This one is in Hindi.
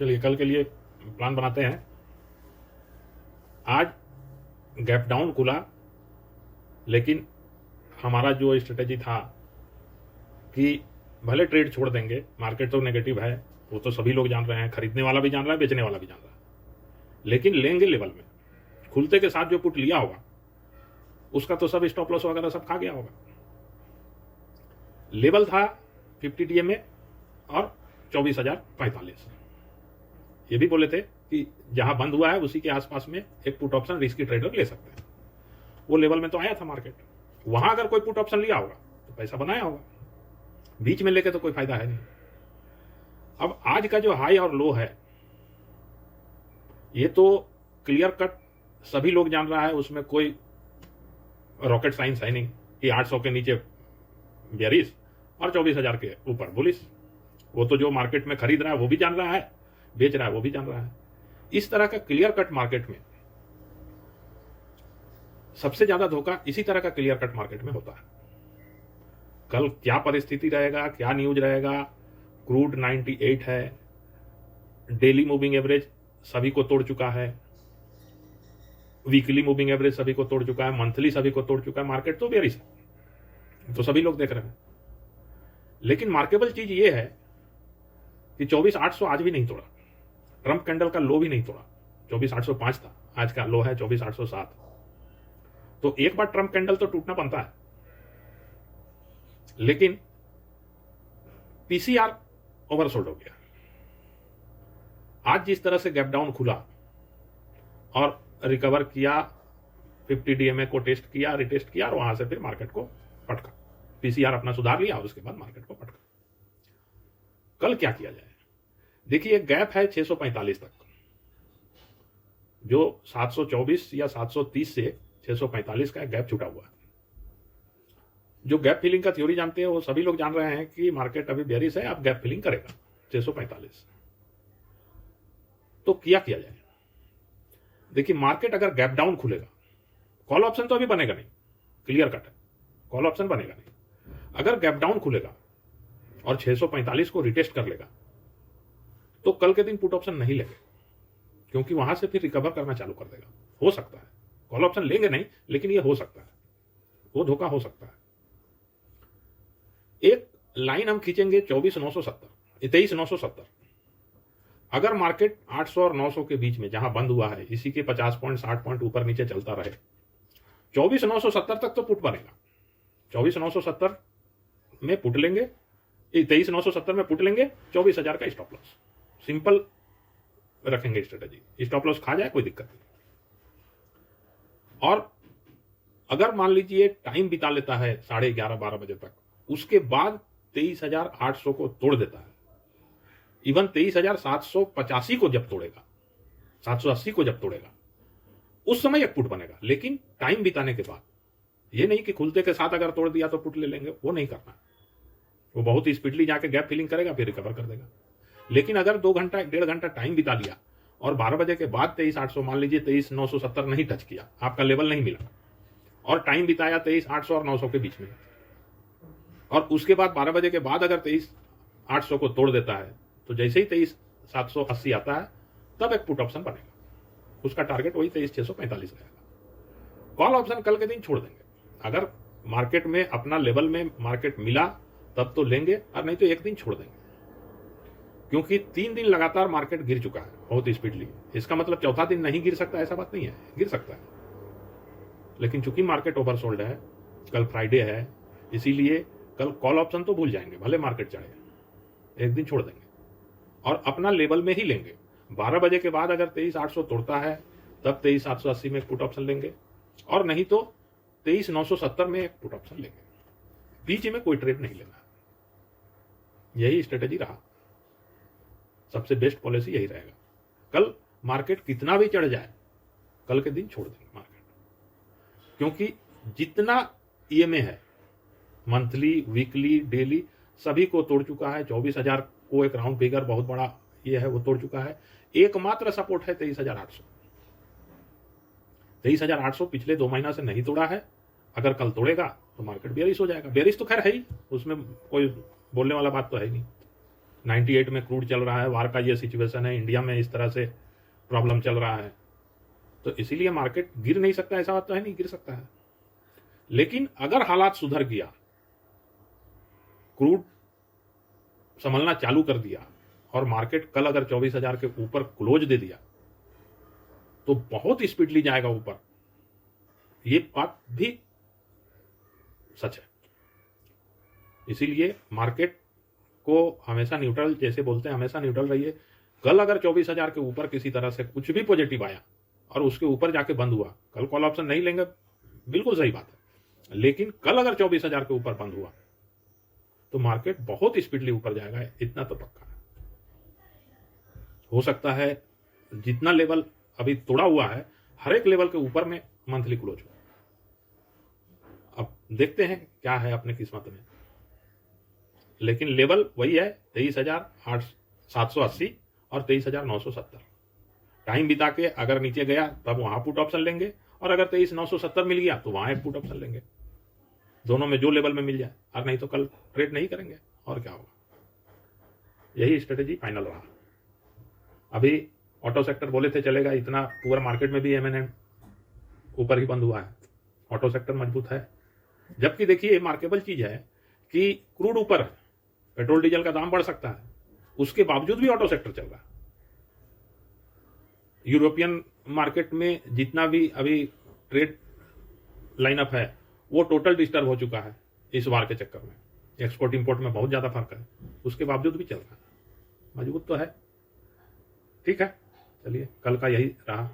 चलिए कल के लिए प्लान बनाते हैं। आज गैप डाउन खुला, लेकिन हमारा जो स्ट्रेटेजी था कि भले ट्रेड छोड़ देंगे, मार्केट तो नेगेटिव है, वो तो सभी लोग जान रहे हैं, खरीदने वाला भी जान रहा है, बेचने वाला भी जान रहा है, लेकिन लेंगे लेवल में। खुलते के साथ जो पुट लिया होगा उसका तो सब स्टॉप लॉस वगैरह सब खा गया होगा। लेवल था 50 DMA और 24,045। ये भी बोले थे कि जहां बंद हुआ है उसी के आसपास में एक पुट ऑप्शन रिस्की ट्रेडर ले सकते हैं। वो लेवल में तो आया था मार्केट, वहां अगर कोई पुट ऑप्शन लिया होगा तो पैसा बनाया होगा, बीच में लेके तो कोई फायदा है नहीं। अब आज का जो हाई और लो है ये तो क्लियर कट सभी लोग जान रहा है, उसमें कोई रॉकेट साइंस है नहीं कि 800 के नीचे बेरिश और 24,000 के ऊपर बुलिश। वो तो जो मार्केट में खरीद रहा है वो भी जान रहा है, बेच रहा है वो भी जान रहा है। इस तरह का क्लियर कट मार्केट में सबसे ज्यादा धोखा इसी तरह का क्लियर कट मार्केट में होता है। कल क्या परिस्थिति रहेगा, क्या न्यूज रहेगा। क्रूड 98 है, डेली मूविंग एवरेज सभी को तोड़ चुका है, वीकली मूविंग एवरेज सभी को तोड़ चुका है, मंथली सभी को तोड़ चुका है। मार्केट तो बेरिश है, तो सभी लोग देख रहे हैं। लेकिन मार्केबल चीज ये है कि 24,800 आज भी नहीं तोड़ा, ट्रम्प कैंडल का लो भी नहीं तोड़ा। 24,805 था, आज का लो है 24,807। तो एक बार ट्रम्प कैंडल तो टूटना बनता है, लेकिन पीसीआर ओवरसोल्ड हो गया। आज जिस तरह से गैप डाउन खुला और रिकवर किया, 50 DMA को टेस्ट किया, रिटेस्ट किया और वहां से फिर मार्केट को पटका। पीसीआर अपना सुधार लिया और उसके बाद मार्केट को पटका। कल क्या किया जाए? देखिए गैप है 645 तक, जो 724 या 730 से 645 का गैप छूटा हुआ है। जो गैप फिलिंग का थ्योरी जानते हैं वो सभी लोग जान रहे हैं कि मार्केट अभी बेरिश है, अब गैप फिलिंग करेगा 645। तो क्या किया जाए? देखिए मार्केट अगर गैप डाउन खुलेगा, कॉल ऑप्शन तो अभी बनेगा नहीं, क्लियर कट है, कॉल ऑप्शन बनेगा नहीं। अगर गैप डाउन खुलेगा और 645 को रिटेस्ट कर लेगा तो कल के दिन पुट ऑप्शन नहीं लेंगे, क्योंकि वहां से फिर रिकवर करना चालू कर देगा। हो सकता है कॉल ऑप्शन लेंगे नहीं, लेकिन ये हो सकता है, वो धोखा हो सकता है। एक लाइन हम खींचेंगे 24,970, 23,970। अगर मार्केट 800 और 900 के बीच में जहां बंद हुआ है, इसी के 50 पॉइंट 60 पॉइंट ऊपर नीचे चलता रहे, 24,970 तक तो पुट बनेगा। 24,970 में पुट लेंगे, 23,970 में पुट लेंगे, 24,000 का स्टॉप लॉस। सिंपल रखेंगे स्ट्रेटेजी, स्टॉप लॉस खा जाए कोई दिक्कत नहीं। और अगर मान लीजिए टाइम बिता लेता है 11:30-12 बजे तक, उसके बाद 23,800 को तोड़ देता है, इवन 23,785 को जब तोड़ेगा, 780 को जब तोड़ेगा, उस समय एक पुट बनेगा। लेकिन टाइम बिताने के बाद, ये नहीं कि खुलते के साथ अगर तोड़ दिया तो पुट ले लेंगे, वो नहीं करना। वो बहुत ही स्पीडली जाके गैप फिलिंग करेगा, फिर रिकवर कर देगा। लेकिन अगर 2 घंटा 1.5 घंटा टाइम बिता लिया और 12 बजे के बाद 23,800, मान लीजिए 23,970 नहीं टच किया, आपका लेवल नहीं मिला, और टाइम बिताया 23,800 और 900 के बीच में, और उसके बाद 12 बजे के बाद अगर 23,800 को तोड़ देता है, तो जैसे ही 23,780 आता है तब एक पुट ऑप्शन बनेगा, उसका टारगेट वही 23,645 रहेगा। कॉल ऑप्शन कल के दिन छोड़ देंगे। अगर मार्केट में अपना लेवल में मार्केट मिला तब तो लेंगे, और नहीं तो एक दिन छोड़ देंगे, क्योंकि 3 दिन लगातार मार्केट गिर चुका है बहुत स्पीडली। इसका मतलब चौथा दिन नहीं गिर सकता, ऐसा बात नहीं है, गिर सकता है। लेकिन चूंकि मार्केट ओवरसोल्ड है, कल फ्राइडे है, इसीलिए कल कॉल ऑप्शन तो भूल जाएंगे, भले मार्केट चढ़े, एक दिन छोड़ देंगे और अपना लेवल में ही लेंगे। 12 बजे के बाद अगर 23,800 तोड़ता है तब 23,780 में पुट ऑप्शन लेंगे, और नहीं तो 23,970 में एक पुट ऑप्शन लेंगे। बीच में कोई ट्रेड नहीं लेना। यही स्ट्रेटेजी रहा, सबसे बेस्ट पॉलिसी यही रहेगा। कल मार्केट कितना भी चढ़ जाए, कल के दिन छोड़ देंगे मार्केट, क्योंकि जितना ईएमए है, मंथली, वीकली, डेली, सभी को तोड़ चुका है। 24,000 को एक राउंड फिगर बहुत बड़ा ये है, वो तोड़ चुका है। एकमात्र सपोर्ट है 23,800। 23,800 पिछले 2 महीना से नहीं तोड़ा है, अगर कल तोड़ेगा तो मार्केट बेरिश हो जाएगा। बेरिश तो खैर है ही, उसमें कोई बोलने वाला बात तो है नहीं। 98 में क्रूड चल रहा है, वार का ये सिचुएशन है, इंडिया में इस तरह से प्रॉब्लम चल रहा है, तो इसीलिए मार्केट गिर नहीं सकता, ऐसा बात तो है नहीं, गिर सकता है। लेकिन अगर हालात सुधर गया, क्रूड संभलना चालू कर दिया और मार्केट कल अगर 24,000 के ऊपर क्लोज दे दिया तो बहुत स्पीडली जाएगा ऊपर, ये बात भी सच है। इसीलिए मार्केट को हमेशा न्यूट्रल, जैसे बोलते हैं हमेशा न्यूट्रल रहिए। कल अगर 24,000 के ऊपर किसी तरह से कुछ भी पॉजिटिव आया और उसके ऊपर जाके बंद हुआ, कल कॉल ऑप्शन नहीं लेंगे, बिल्कुल सही बात है, लेकिन कल अगर 24,000 के ऊपर बंद हुआ तो मार्केट बहुत स्पीडली ऊपर जाएगा, इतना तो पक्का है। हो सकता है जितना लेवल अभी तोड़ा हुआ है, हर एक लेवल के ऊपर में मंथली क्लोज हो। अब देखते हैं क्या है अपने किस्मत में, लेकिन लेवल वही है 23,780 और 23,970। टाइम बिता के अगर नीचे गया तब वहां पुट ऑप्शन लेंगे, और अगर 23,970 मिल गया तो वहां एक पुट ऑप्शन लेंगे, दोनों में जो लेवल में मिल जाए, और नहीं तो कल ट्रेड नहीं करेंगे, और क्या होगा। यही स्ट्रेटेजी फाइनल रहा। अभी ऑटो सेक्टर बोले थे चलेगा, इतना पूरा मार्केट में भी M&M ऊपर ही बंद हुआ है, ऑटो सेक्टर मजबूत है। जबकि देखिए मार्केबल चीज है कि क्रूड ऊपर है, पेट्रोल डीजल का दाम बढ़ सकता है, उसके बावजूद भी ऑटो सेक्टर चल रहा है। यूरोपियन मार्केट में जितना भी अभी ट्रेड लाइनअप है वो टोटल डिस्टर्ब हो चुका है इस वार के चक्कर में, एक्सपोर्ट इंपोर्ट में बहुत ज्यादा फर्क है, उसके बावजूद भी चल रहा है, मजबूत तो है। ठीक है, चलिए कल का यही रहा।